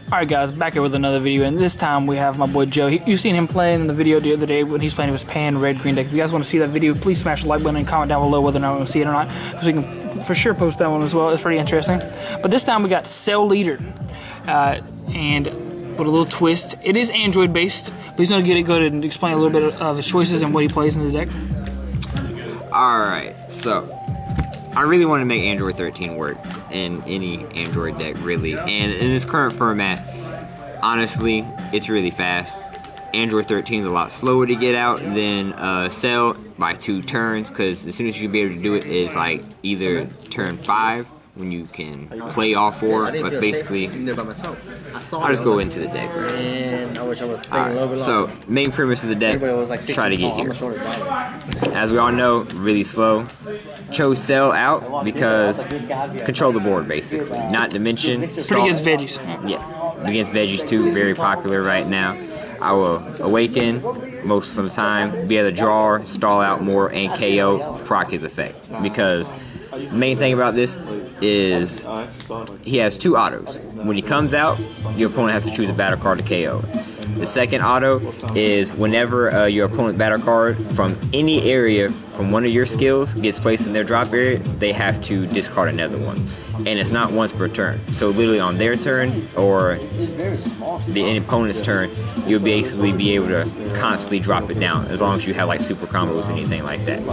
Alright guys, back here with another video, and this time we have my boy Joe. You've seen him playing in the video the other day when he's playing his Pan Red Green deck. If you guys want to see that video, please smash the like button and comment down below whether or not you want to see it or not, because we can for sure post that one as well. It's pretty interesting. But this time we got Cell Leader, and with a little twist. It is Android based, but he's going to go ahead and explain a little bit of his choices and what he plays in the deck. Alright, so I really want to make Android 13 work in any Android deck, really. And in this current format, honestly, it's really fast. Android 13 is a lot slower to get out than Cell by 2 turns, because as soon as you can be able to do it is like either turn 5 when you can play all 4, but basically I'll just go into the deck. Alright, so main premise of the deck, try to get here. As we all know, really slow. Chose Cell out because control the board, basically. Not to mention Pretty against veggies. Yeah, against veggies too, very popular right now. I will awaken most of the time, be able to draw, stall out more, and KO, proc his effect. Because the main thing about this is he has 2 autos. When he comes out, your opponent has to choose a battle card to KO. The second auto is whenever your opponent's battle card from any area from one of your skills gets placed in their drop area, they have to discard another one. And it's not once per turn. So literally on their turn or the opponent's turn, you'll basically be able to constantly drop it down as long as you have like super combos or anything like that.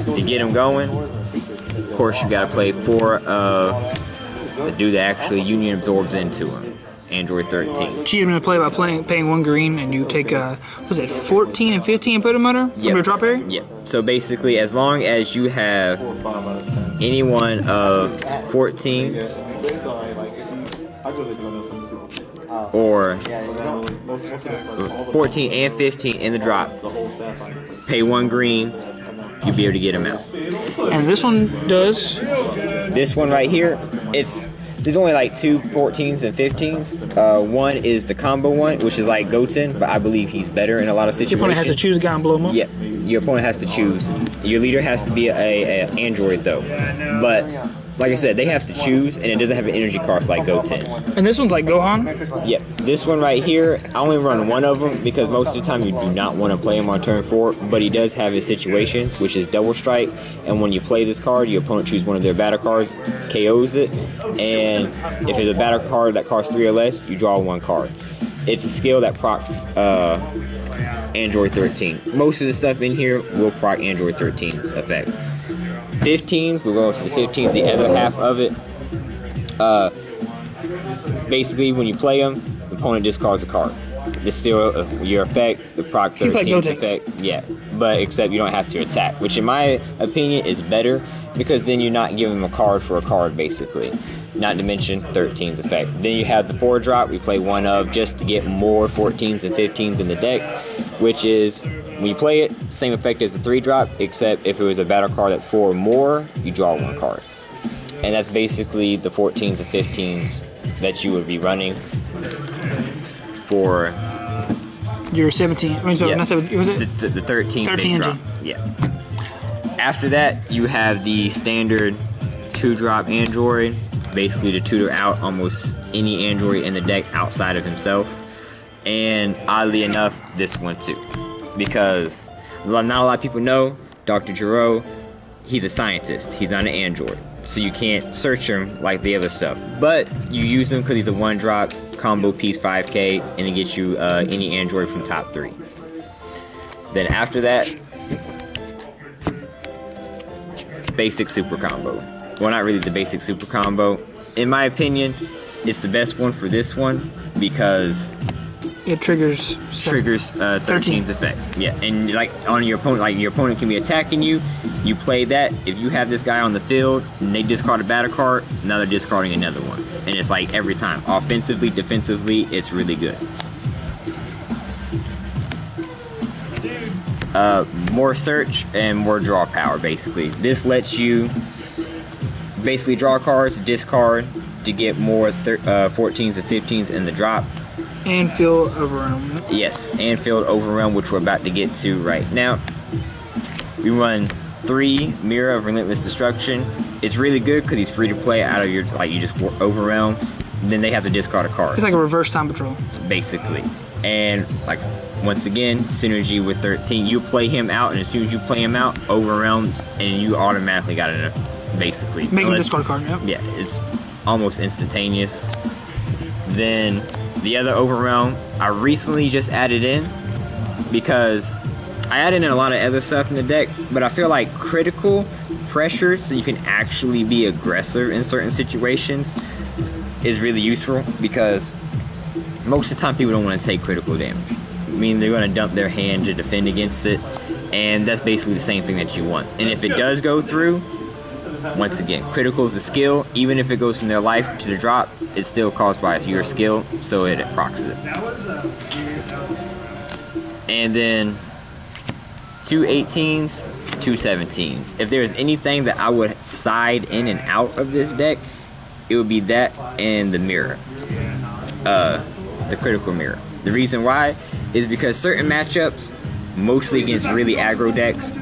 To get them going, of course you gotta play 4 of the dude that actually Union absorbs into him. Android 13. Cheat him to play by paying 1 green, and you take was it 14 and 15 and put him under from your drop area? Yep. So basically, as long as you have any one of 14 or 14 and 15 in the drop, pay 1 green, you'll be able to get him out. And this one does. This one right here, there's only like 2 14s and 15s. One is the combo one, which is like Goten, but I believe he's better in a lot of situations. Your opponent has to choose a guy and blow him up? Yep. Your opponent has to choose. Your leader has to be a Android though. But like I said, they have to choose, and it doesn't have an energy cost like Goten. And this one's like Gohan? Yep. This one right here, I only run 1 of them because most of the time you do not want to play him on turn 4, but he does have his situations, which is double strike, and when you play this card, your opponent chooses one of their battle cards, KOs it, and if it's a battle card that costs 3 or less, you draw 1 card. It's a skill that procs Android 13. Most of the stuff in here will proc Android 13's effect. 15s, we'll go to the 15s, the other half of it. Basically, when you play them, the opponent discards a card. It's still your effect, the proc 13's effect. Yeah, but except you don't have to attack, which in my opinion is better because then you're not giving them a card for a card, basically. Not to mention 13's effect. Then you have the 4 drop, we play 1 of just to get more 14s and 15s in the deck, which is when you play it, same effect as the 3 drop, except if it was a battle card that's 4 or more, you draw 1 card. And that's basically the 14s and 15s that you would be running for your 17. I mean, sorry, not 17. Was it the 13 engine? Drop. Yeah. After that, you have the standard 2-drop Android, basically to tutor out almost any Android in the deck outside of himself. And oddly enough, this one too. Because not a lot of people know, Dr. Gero, he's a scientist. He's not an android. So you can't search him like the other stuff. But you use him because he's a 1-drop combo piece 5k, and it gets you any android from top 3. Then after that, basic super combo. Well, not really the basic super combo. In my opinion, it's the best one for this one because it triggers 13's effect. Yeah, and like on your opponent, like your opponent can be attacking you. You play that. If you have this guy on the field and they discard a battle card, now they're discarding another one, and it's like every time. Offensively, defensively, it's really good. More search and more draw power. Basically, this lets you basically draw cards, discard to get more 14s and 15s in the drop. And Field Overwhelm. Yes, and Field Overwhelm, which we're about to get to right now. We run 3 Mirror of Relentless Destruction. It's really good because he's free to play out of your, like, you just overwhelm then they have to discard a card. It's like a reverse time patrol. Basically. And like once again, synergy with 13. You play him out, and as soon as you play him out, overwhelm, and you automatically got it. Basically, make him discard a card. Yep. Yeah, it's almost instantaneous. Then the other overwhelm, I recently just added in because I added in a lot of other stuff in the deck, but I feel like critical pressure, so you can actually be aggressive in certain situations, is really useful because most of the time people don't want to take critical damage. I mean, they're going to dump their hand to defend against it, and that's basically the same thing that you want. And if it does go through, once again, critical is the skill. Even if it goes from their life to the drop, it's still caused by your skill, so it procs it. And then 2 18s, 2 17s. If there's anything that I would side in and out of this deck, it would be that and the mirror. The critical mirror. The reason why is because certain matchups, mostly against really aggro decks,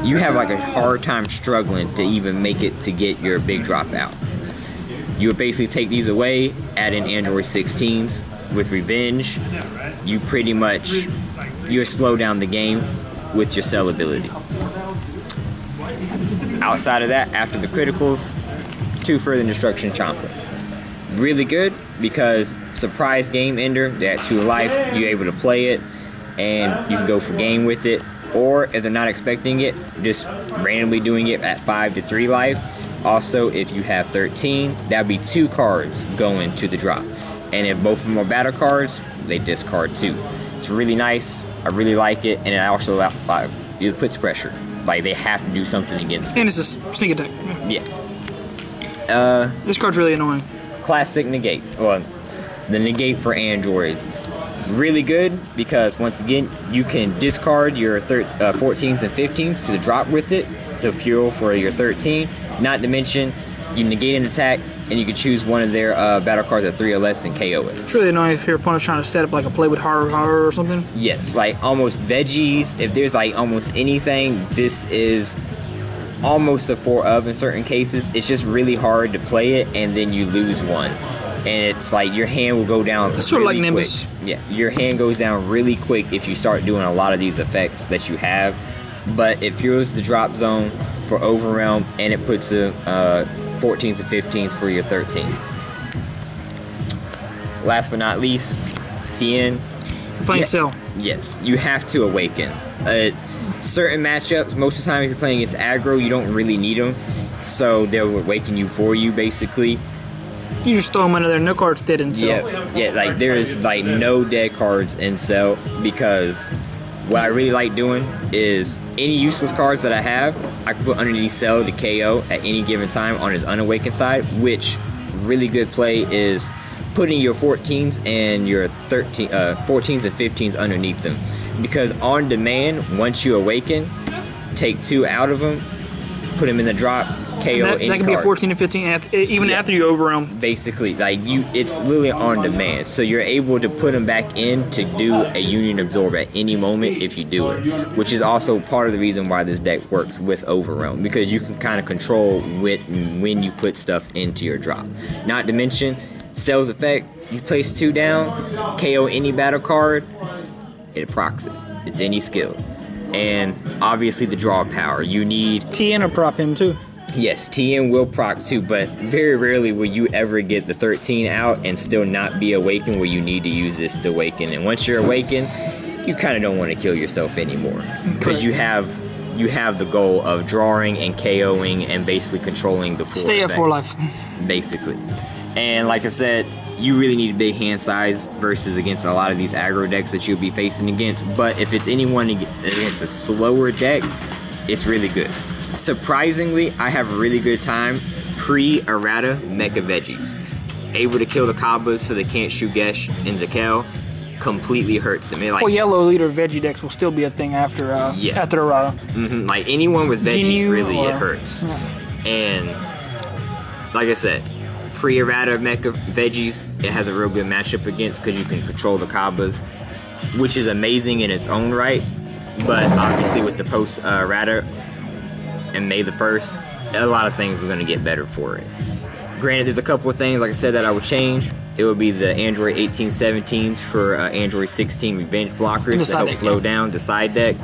you have like a hard time struggling to even make it to get your big drop out. You would basically take these away, add in Android 16s with Revenge. You pretty much, you slow down the game with your cell ability. Outside of that, after the criticals, 2 Further Destruction Chomper. Really good because surprise game ender, they're at 2 life, you're able to play it and you can go for game with it. Or if they're not expecting it, just randomly doing it at 5 to 3 life. Also, if you have 13, that would be 2 cards going to the drop. And if both of them are battle cards, they discard 2. It's really nice. I really like it, and it also it puts pressure. Like they have to do something against it. And it's a sneak attack. Yeah. This card's really annoying. Classic negate. Well, the negate for androids. Really good because once again you can discard your 14s and 15s to the drop with it to fuel for your 13. Not to mention you negate an attack and you can choose one of their battle cards at 3 or less and KO it. It's really annoying if your opponent's trying to set up like a play with horror or something. Yes, like almost veggies. If there's like almost anything, this is almost a 4 of in certain cases. It's just really hard to play it and then you lose one. And it's like your hand will go down it's sort really of like Nimbus. quick. Yeah, your hand goes down really quick if you start doing a lot of these effects that you have. But it fuels the drop zone for Overwhelm and it puts the 14s and 15s for your 13. Last but not least, Tien. Playing Cell. Yes, you have to awaken. Certain matchups, most of the time if you're playing against aggro, you don't really need them. So they'll awaken you for you, basically. You just throw them under there. No cards dead in Cell. Yeah, like there is like no dead cards in Cell because what I really like doing is any useless cards that I have, I can put underneath Cell to KO at any given time on his unawakened side, which really good play is putting your 14s and your 14s and 15s underneath them. Because on demand, once you awaken, take 2 out of them, put them in the drop, KO any card. That can be a 14 and 15 even after you overwhelm. Basically, like it's literally on demand. So you're able to put them back in to do a Union Absorb at any moment if you do it. Which is also part of the reason why this deck works with Overwhelm. Because you can kind of control when you put stuff into your drop. Not to mention, Cell's effect, you place 2 down, KO any battle card, it procs it. It's any skill. And obviously the draw power. You need Tien or prop him too. Yes, Tien will proc too, but very rarely will you ever get the 13 out and still not be awakened where you need to use this to awaken. And once you're awakened, you kind of don't want to kill yourself anymore because you have the goal of drawing and KOing and basically controlling the full Stay at 4 life. Basically. And like I said, you really need a big hand size versus against a lot of these aggro decks that you'll be facing against. But if it's anyone against a slower deck, it's really good. Surprisingly, I have a really good time pre-errata Mecha Veggies. Able to kill the Kabbas so they can't shoot Gesh and Zakel completely hurts them. Well, yellow leader veggie decks will still be a thing after after errata. Like anyone with veggies, really, it hurts. Yeah. And like I said, pre-errata Mecha Veggies, it has a real good matchup against because you can control the Kabbas, which is amazing in its own right. But obviously with the post-errata and May the 1st, a lot of things are going to get better for it. Granted, there's a couple of things, like I said, that I would change. It would be the Android 1817s for Android 16 Revenge blockers to help slow down the side deck.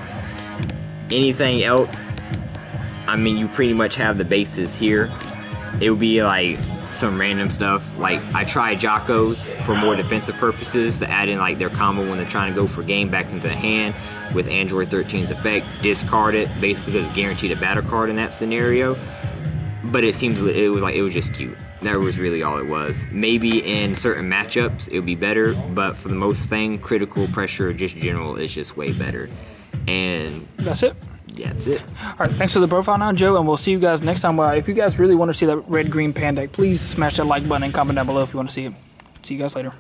Anything else, I mean, you pretty much have the bases here. It would be like some random stuff. Like, I tried Jocko's for more defensive purposes to add in like their combo when they're trying to go for game back into the hand with Android 13's effect. Discard it, basically because it's guaranteed a battle card in that scenario. But it seems it was just cute. That was really all it was. Maybe in certain matchups it would be better, but for the most thing, critical pressure, just general, is just way better. And that's it. Yeah, that's it. All right, thanks for the profile now, Joe, and we'll see you guys next time. If you guys really want to see that red-green pan deck, please smash that like button and comment down below if you want to see it. See you guys later.